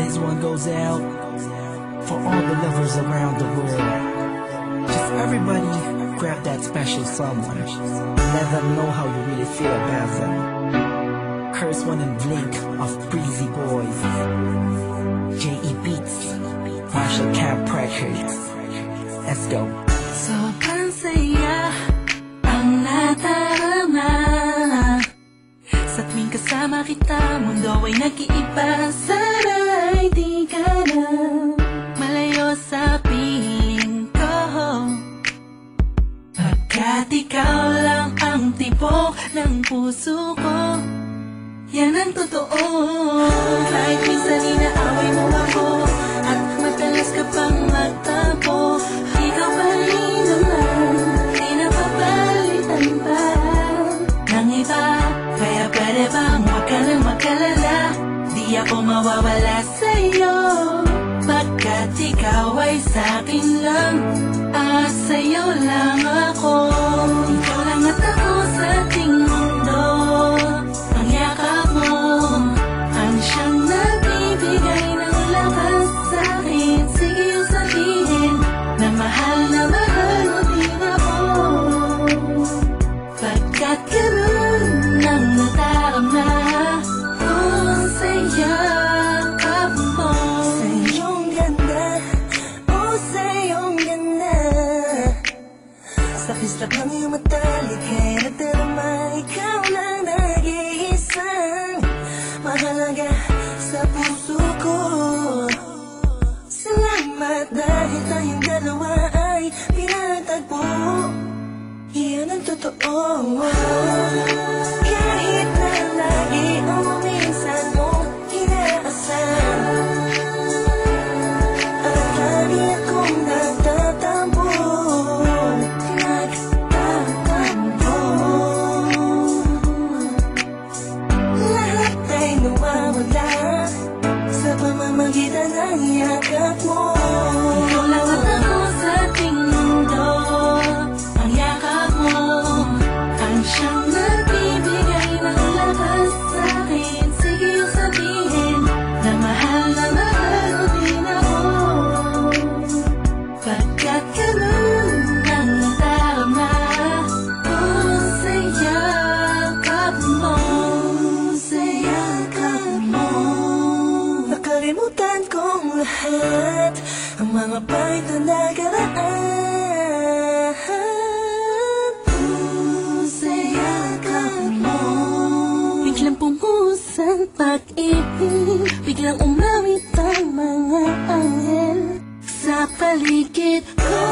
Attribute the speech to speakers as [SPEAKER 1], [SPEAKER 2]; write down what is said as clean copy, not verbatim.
[SPEAKER 1] This one goes out for all the lovers around the world. Just everybody grab that special someone. Let them know how you really feel about them. Curse one and Blink of Breezy Boys, J.E. Beats, Marshall Camp Records. Let's go.
[SPEAKER 2] Sobrang saya ang nadarama sa tuwing kasama kita. Mundo ay nag-iiba. Sana'y di ka na malayo sa piling ko, pagkat ikaw lang ang tibok ng puso ko. Yan ang totoo. Kahit minsan inaaway mo ako at madalas ka pang magtampo, ikaw pa rin naman, di napapalitan pa ng iba. Kaya pwede bang huwag ka nang mag-alala, di ako mawawala sa'yo, pagkat ikaw ay sa'kin lang, sa'yo lang ako. Ikaw lang at ako sa ating mundo. Ang yakap mo ang siyang nagbibigay ng lakas sa'kin. Sige yung sabihin na mahal mo din ako, pagkat ganun ang nadarama ko sa yakap mo. Sa iyong ganda, sa iyong ganda, sa kislap ng iyong mata, likay nadarama. Ikaw lang nag-iisang mahalaga sa puso ko. Salamat dahil tayong dalawa ay pinatagpo. Yan ang totoo. Kahit na lagi o minsan mo inaasahan, at lagi akong nagtatampo. Lahat ay nawawala sa pamamagitan ng yakap mo. Ikaw lang at ako sa ating mundo. Ang yakap mo ang siyang nagbibigay ng lakas sa'kin. Sige yung sabihin na mahal mo din ako, pagkat ganun ang nadarama ko sa yakap mo. Sa yakap mo, nakalimutan kong lahat ang mga pahit na nakaraan. Sa yakap mo, biglang pumuhos ang pag-ibig, biglang umawit ang mga anghel sa paligid ko.